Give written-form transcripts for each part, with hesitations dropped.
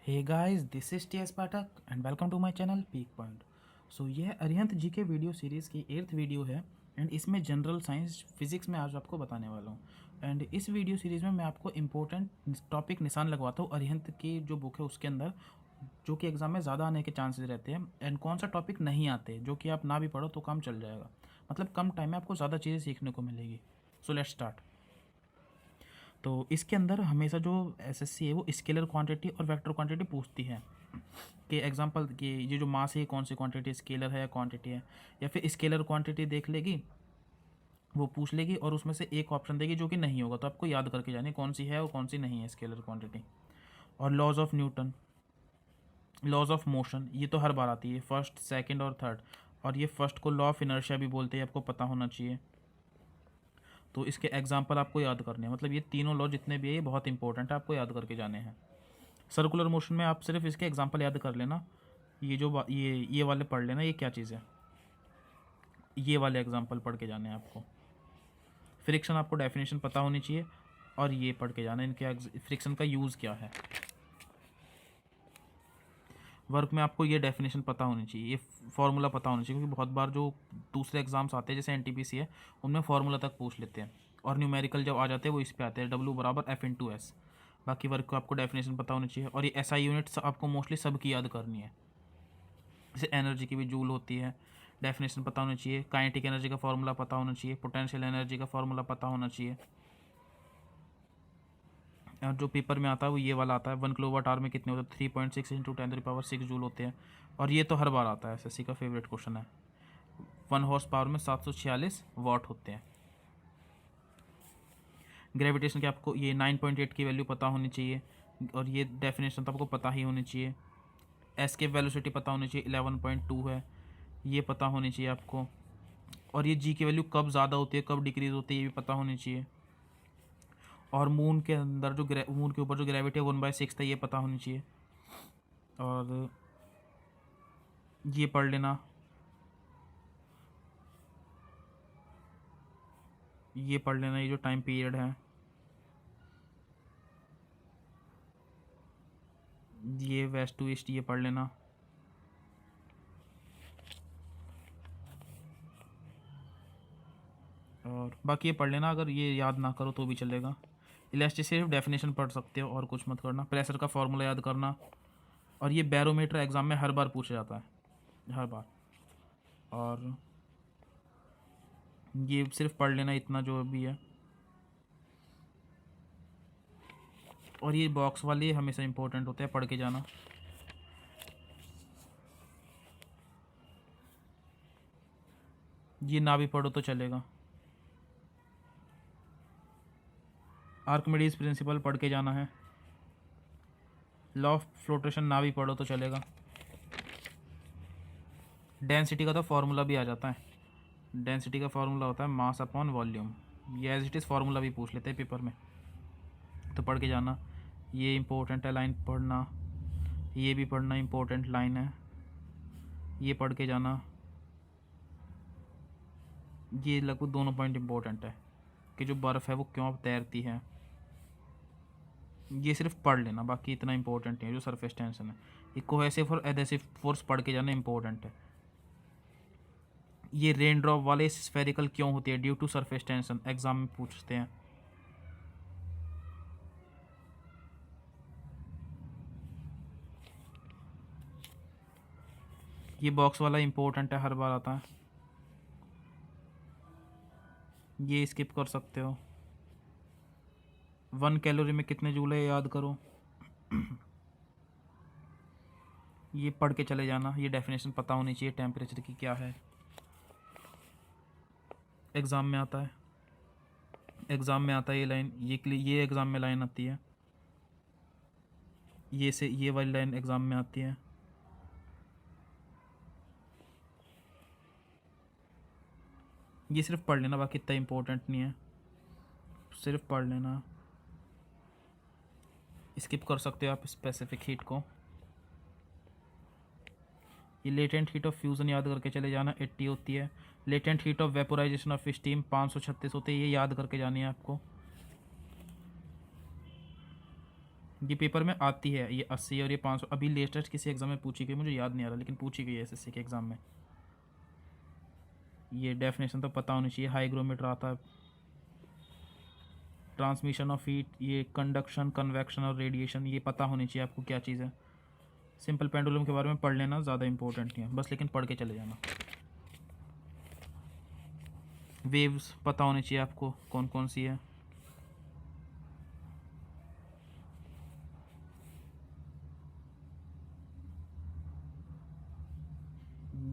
Hey guys, this is T S Pathak and welcome to my channel peak point. So यह अरिहंत जी के video series की 8th video है and इसमें general science physics में आज आपको बताने वाला हूँ। एंड इस वीडियो सीरीज़ में मैं आपको इम्पोर्टेंट टॉपिक निशान लगवाता हूँ अरिहंत की जो बुक है उसके अंदर, जो कि एग्ज़ाम में ज़्यादा आने के चांसेस रहते हैं एंड कौन सा टॉपिक नहीं आते जो कि आप ना भी पढ़ो तो काम चल जाएगा। मतलब कम टाइम में आपको ज़्यादा चीज़ें सीखने को मिलेगी। So let's start. तो इसके अंदर हमेशा जो एसएससी है वो स्केलर क्वांटिटी और वेक्टर क्वांटिटी पूछती है कि एग्जांपल कि ये जो मास है कौन सी क्वांटिटी स्केलर है या क्वांटिटी है, या फिर स्केलर क्वांटिटी देख लेगी, वो पूछ लेगी और उसमें से एक ऑप्शन देगी जो कि नहीं होगा, तो आपको याद करके जानी कौन सी है और कौन सी नहीं है स्केलर क्वांटिटी। और laws of Newton, laws of motion, ये तो हर बार आती है, फर्स्ट सेकंड और थर्ड। और ये फर्स्ट को लॉ ऑफ इनर्शिया भी बोलते हैं, आपको पता होना चाहिए। तो इसके एग्जाम्पल आपको याद करने हैं, मतलब ये तीनों लॉ जितने भी है ये बहुत इंपॉर्टेंट है, आपको याद करके जाने हैं। सर्कुलर मोशन में आप सिर्फ इसके एग्जांपल याद कर लेना। ये जो ये वाले पढ़ लेना, ये क्या चीज़ है, ये वाले एग्जांपल पढ़ के जाने हैं आपको। फ्रिक्शन आपको डेफिनेशन पता होनी चाहिए और ये पढ़ के जाना इनके फ्रिक्शन का यूज़ क्या है। वर्क में आपको ये डेफिनेशन पता होनी चाहिए, ये फार्मूला पता होना चाहिए, क्योंकि बहुत बार जो दूसरे एग्जाम्स आते हैं जैसे एनटीपीसी है उनमें फार्मूला तक पूछ लेते हैं और न्यूमेरिकल जब आ जाते हैं वो इस पे आते हैं W = F/S। बाकी वर्क को आपको डेफिनेशन पता होनी चाहिए और ये SI यूनिट्स आपको मोस्टली सबकी याद करनी है। जैसे एनर्जी की भी जूल होती है, डेफिनेशन पता होना चाहिए। काइनेटिक एनर्जी का फार्मूला पता होना चाहिए, पोटेंशियल एनर्जी का फार्मूला पता होना चाहिए। और जो पेपर में आता है वो ये वाला आता है, 1 किलोवाट आवर में कितने होते हैं, 3.6 × 10⁻6 जूल होते हैं। और ये तो हर बार आता है, एसएससी का फेवरेट क्वेश्चन है। 1 हॉर्स पावर में 746 वाट होते हैं। ग्रेविटेशन के आपको ये 9.8 की वैल्यू पता होनी चाहिए और ये डेफिनेशन तो आपको पता ही होनी चाहिए। एस्केप वेलोसिटी पता होनी चाहिए, 11.2 है, ये पता होनी चाहिए आपको। और ये जी की वैल्यू कब ज़्यादा होती है कब डिक्रीज होती है ये भी पता होनी चाहिए। और मून के अंदर जो मून के ऊपर जो ग्रेविटी है 1/6 है, ये पता होनी चाहिए। और ये पढ़ लेना, ये पढ़ लेना, ये जो टाइम पीरियड है ये वेस्ट टू ईस्ट, ये पढ़ लेना। और बाकी ये पढ़ लेना, अगर ये याद ना करो तो भी चलेगा। इलास्टिसिटी सिर्फ डेफिनेशन पढ़ सकते हो और कुछ मत करना। प्रेशर का फॉर्मूला याद करना। और ये बैरोमीटर एग्ज़ाम में हर बार पूछा जाता है, हर बार। और ये सिर्फ पढ़ लेना इतना जो भी है। और ये बॉक्स वाले हमेशा इंपॉर्टेंट होते हैं, पढ़ के जाना। ये ना भी पढ़ो तो चलेगा। आर्किमिडीज प्रिंसिपल पढ़ के जाना है। लॉ ऑफ फ्लोटेशन ना भी पढ़ो तो चलेगा। डेंसिटी का तो फार्मूला भी आ जाता है, डेंसिटी का फार्मूला होता है मास अपॉन वॉल्यूम। ये एज इट इज़ फार्मूला भी पूछ लेते हैं पेपर में, तो पढ़ के जाना। ये इंपॉर्टेंट है, लाइन पढ़ना। ये भी पढ़ना, इंपॉर्टेंट लाइन है, ये पढ़ के जाना। ये लगभग दोनों पॉइंट इंपॉर्टेंट है कि जो बर्फ़ है वो क्यों तैरती है, ये सिर्फ पढ़ लेना, बाकी इतना इंपॉर्टेंट नहीं है। जो सरफेस टेंशन है, ये कोहेसिव और एडेसिव फोर्स पढ़ के जाना इंपॉर्टेंट है। ये रेन ड्रॉप वाले स्फेरिकल क्यों होती है, due to surface tension, exam में पूछते हैं। ये बॉक्स वाला इंपॉर्टेंट है, हर बार आता है, ये स्किप कर सकते हो। 1 कैलोरी में कितने जूल है याद करो, ये पढ़ के चले जाना। ये डेफिनेशन पता होनी चाहिए टेम्परेचर की क्या है, एग्ज़ाम में आता है, एग्ज़ाम में आता है ये लाइन, ये एग्ज़ाम में लाइन आती है, ये वाली लाइन एग्ज़ाम में आती है। ये सिर्फ पढ़ लेना, बाकी इतना इंपॉर्टेंट नहीं है, सिर्फ पढ़ लेना। स्किप कर सकते हो आप स्पेसिफिक हीट को। ये लेटेंट हीट ऑफ फ्यूज़न याद करके चले जाना, 80 होती है। Latent heat of vaporisation of steam 536 होती है, ये याद करके जानी है आपको। ये पेपर में आती है, ये 80 और ये 500। अभी लेटेस्ट किसी एग्ज़ाम में पूछी गई, मुझे याद नहीं आ रहा, लेकिन पूछी गई है एसएससी के एग्ज़ाम में। ये डेफिनेशन तो पता होनी चाहिए। हाईग्रोमीटर आता है, ट्रांसमिशन ऑफ हीट, ये कंडक्शन, कन्वेक्शन और रेडिएशन, ये पता होनी चाहिए आपको क्या चीज़ है। सिंपल पेंडुलम के बारे में पढ़ लेना, ज़्यादा इंपॉर्टेंट नहीं है बस, लेकिन पढ़ के चले जाना। वेव्स पता होनी चाहिए आपको कौन कौन सी है।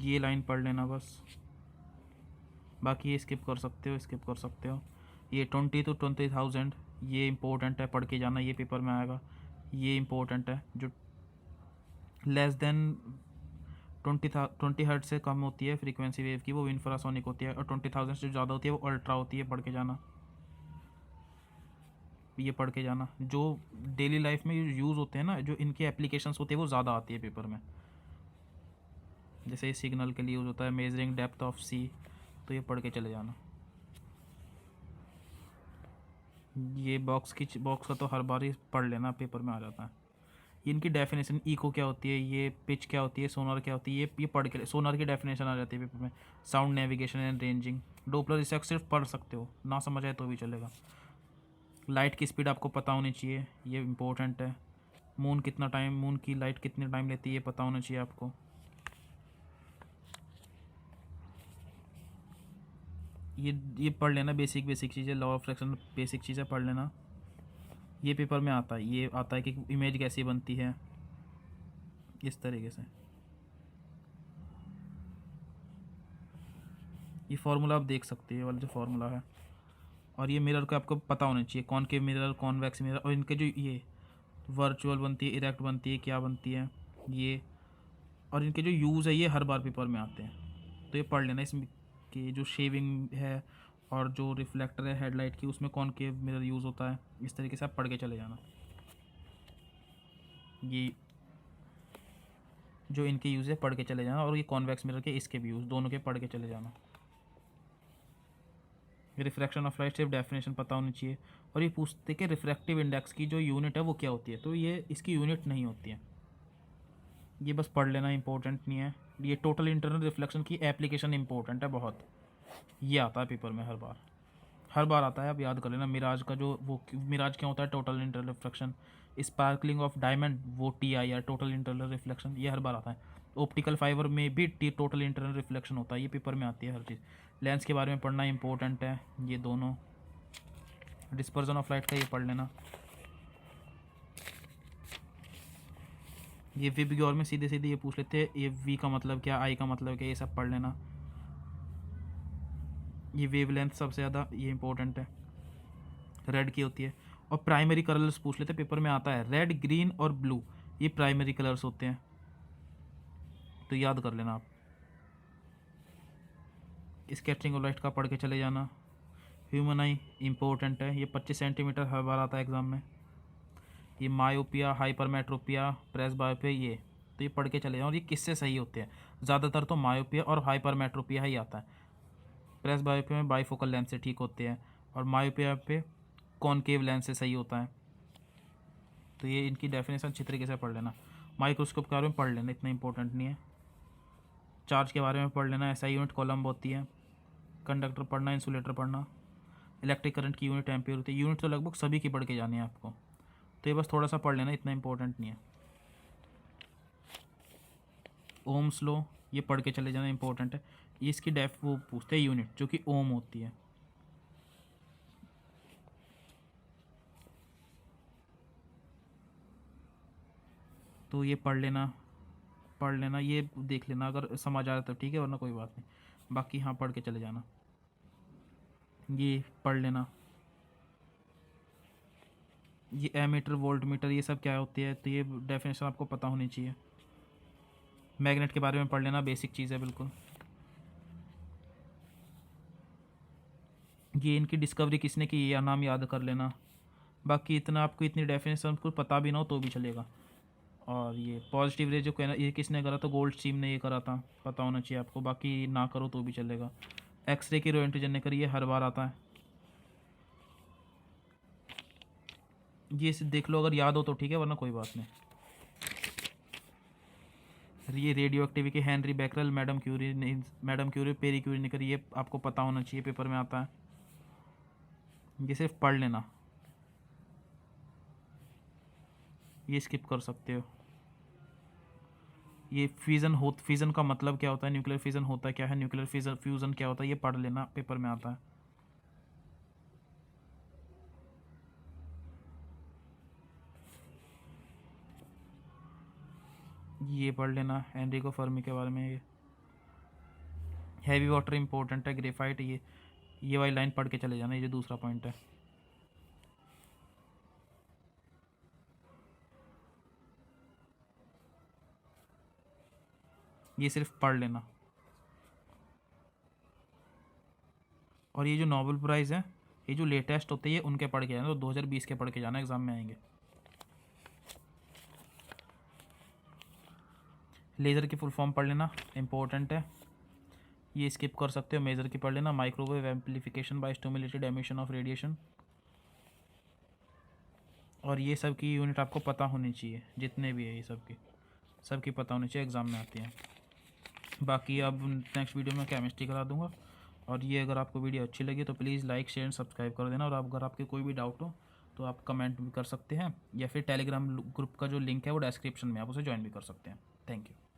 ये लाइन पढ़ लेना बस, बाकी ये स्किप कर सकते हो, स्किप कर सकते हो। ये 20 to 20,000 ये इंपॉर्टेंट है, पढ़ के जाना, ये पेपर में आएगा। ये इंपॉर्टेंट है। जो लेस देन 20 हर्ट्ज से कम होती है फ्रीक्वेंसी वेव की, वो इंफ्रासोनिक होती है, और 20,000 से ज़्यादा होती है वो अल्ट्रा होती है। पढ़ के जाना, ये पढ़ के जाना। जो डेली लाइफ में यूज़ होते हैं ना, जो इनके एप्लीकेशंस होते हैं वो ज़्यादा आती है पेपर में। जैसे सिग्नल के लिए यूज़ होता है, मेजरिंग डेप्थ ऑफ सी, तो ये पढ़ के चले जाना। ये बॉक्स का तो हर बार ही पढ़ लेना, पेपर में आ जाता है। इनकी डेफिनेशन, इको क्या होती है, ये पिच क्या होती है, सोनार क्या होती है, ये पढ़ के, सोनार की डेफिनेशन आ जाती है पेपर में। Sound navigation and ranging, Doppler effect सिर्फ पढ़ सकते हो, ना समझ आए तो भी चलेगा। लाइट की स्पीड आपको पता होनी चाहिए, ये इंपॉर्टेंट है। मून की लाइट कितने टाइम लेती है, ये पता होना चाहिए आपको। ये पढ़ लेना, बेसिक चीज़ें, लॉ ऑफ फ्रैक्शन, बेसिक चीज़ें पढ़ लेना। ये पेपर में आता है, ये आता है कि इमेज कैसी बनती है, इस तरीके से। ये फार्मूला आप देख सकते हैं, ये वाला जो फार्मूला है। और ये मिरर का आपको पता होना चाहिए, कॉनकेव मिरर, कॉन्वेक्स मिरर, और इनके जो ये वर्चुअल बनती है, इरेक्ट बनती है, क्या बनती है ये, और इनके जो यूज़ है ये हर बार पेपर में आते हैं। तो ये पढ़ लेना। इसमें कि जो शेविंग है और जो रिफ्लेक्टर है हेडलाइट की, उसमें कॉनकेव मिरर यूज़ होता है। इस तरीके से आप पढ़ के चले जाना। ये जो इनके यूज़ है पढ़ के चले जाना, और ये कॉन्वेक्स मिरर के, इसके भी यूज़, दोनों के पढ़ के चले जाना। रिफ्रैक्शन ऑफ लाइट सिर्फ डेफिनेशन पता होनी चाहिए। और ये पूछते कि रिफ्रैक्टिव इंडेक्स की जो यूनिट है वो क्या होती है, तो ये इसकी यूनिट नहीं होती है, ये बस पढ़ लेना, इंपॉर्टेंट नहीं है। ये टोटल इंटरनल रिफ्लेक्शन की एप्लीकेशन इंपॉर्टेंट है बहुत, ये आता है पेपर में हर बार आता है। आप याद कर लेना। मिराज का जो वो मिराज क्या होता है, total internal reflection. Sparkling of diamond, वो TIR, टोटल इंटरनल रिफ्लेक्शन, ये हर बार आता है। ऑप्टिकल फाइबर में भी टोटल इंटरनल रिफ्लेक्शन होता है, ये पेपर में आती है हर चीज़। लेंस के बारे में पढ़ना इंपॉर्टेंट है, ये दोनों। डिस्पर्जन ऑफ लाइट का ये पढ़ लेना। ये विबग्योर में सीधे सीधे ये पूछ लेते हैं, ये V का मतलब क्या, I का मतलब क्या, ये सब पढ़ लेना। ये वेवलेंथ सबसे ज़्यादा ये इंपॉर्टेंट है, रेड की होती है। और प्राइमरी कलर्स पूछ लेते हैं, पेपर में आता है रेड, ग्रीन और ब्लू, ये प्राइमरी कलर्स होते हैं, तो याद कर लेना आप। स्कैटरिंग ऑफ लाइट का पढ़ के चले जाना। ह्यूमन आई इंपॉर्टेंट है, ये 25 सेंटीमीटर हर बार आता है एग्जाम में। ये मायोपिया, हाइपरमेट्रोपिया, प्रेस बायोपिया, ये तो ये पढ़ के चले जाओ। और ये किससे सही होते हैं, ज़्यादातर तो मायोपिया और हाइपरमेट्रोपिया ही आता है। प्रेस बायोपिया में बाईफोकल लेंस से ठीक होते हैं, और मायोपिया पे कॉनकेव लेंस से सही होता है। तो ये इनकी डेफिनेशन अच्छी तरीके से पढ़ लेना। माइक्रोस्कोप के बारे में पढ़ लेना, इतना इंपॉर्टेंट नहीं है। चार्ज के बारे में पढ़ लेना, SI यूनिट कॉलम होती है। कंडक्टर पढ़ना, इंसुलेटर पढ़ना। इलेक्ट्रिक करंट की यूनिट एम्पियर होती है। यूनिट तो लगभग सभी की पढ़ के जानी है आपको, तो ये बस थोड़ा सा पढ़ लेना, इतना इंपॉर्टेंट नहीं है। ओम्स लॉ, ये पढ़ के चले जाना, इंपॉर्टेंट है। ये इसकी वो पूछते हैं यूनिट, जो कि ओम होती है। तो ये पढ़ लेना, ये देख लेना, अगर समझ आ रहा तो ठीक है, वरना कोई बात नहीं। बाकी हाँ पढ़ के चले जाना, ये पढ़ लेना। ये एमीटर, वोल्ट मीटर, ये सब क्या होती है, तो ये डेफिनेशन आपको पता होनी चाहिए। मैग्नेट के बारे में पढ़ लेना, बेसिक चीज़ है बिल्कुल। ये इनकी डिस्कवरी किसने की, ये नाम याद कर लेना। बाकी इतना आपको, इतनी डेफिनेशन को पता भी ना हो तो भी चलेगा। और ये पॉजिटिव रे जो कहना, ये किसने करा, तो गोल्ड स्टीम ने ये करा था, पता होना चाहिए आपको। बाकी ना करो तो भी चलेगा। एक्सरे की रोएंटजन ने करी, ये हर बार आता है। ये देख लो, अगर याद हो तो ठीक है, वरना कोई बात नहीं। ये radioactivity Henri Becquerel, madam Curie, Pierre Curie निकर, ये आपको पता होना चाहिए, पेपर में आता है। ये सिर्फ पढ़ लेना, ये स्किप कर सकते हो। ये फ्यूज़न का मतलब क्या होता है, न्यूक्लियर फिजन होता क्या है, न्यूक्लियर फ्यूज़न क्या होता है, ये पढ़ लेना, पेपर में आता है। ये पढ़ लेना एनरिको फर्मी के बारे में। ये हैवी वाटर इंपॉर्टेंट है, ग्रेफाइट, ये वाली लाइन पढ़ के चले जाना, ये जो दूसरा पॉइंट है। ये सिर्फ पढ़ लेना। और ये जो नोबेल प्राइज़ है, ये जो लेटेस्ट होते हैं उनके पढ़ के जाना, तो 2020 के पढ़ के जाना, एग्ज़ाम में आएंगे। लेज़र की फुल फॉर्म पढ़ लेना, इंपॉर्टेंट है, ये स्किप कर सकते हो। मेजर की पढ़ लेना, microwave amplification by stimulated emission of radiation. और ये सब की यूनिट आपको पता होनी चाहिए, जितने भी है ये सबकी पता होनी चाहिए, एग्ज़ाम में आती हैं। बाकी अब नेक्स्ट वीडियो में केमिस्ट्री करा दूंगा। और ये अगर आपको वीडियो अच्छी लगी तो प्लीज़ लाइक शेयर सब्सक्राइब कर देना। और अगर आपके कोई भी डाउट हो तो आप कमेंट भी कर सकते हैं, या फिर टेलीग्राम ग्रुप का जो लिंक है वो डिस्क्रिप्शन में, आप उसे ज्वाइन भी कर सकते हैं। Thank you.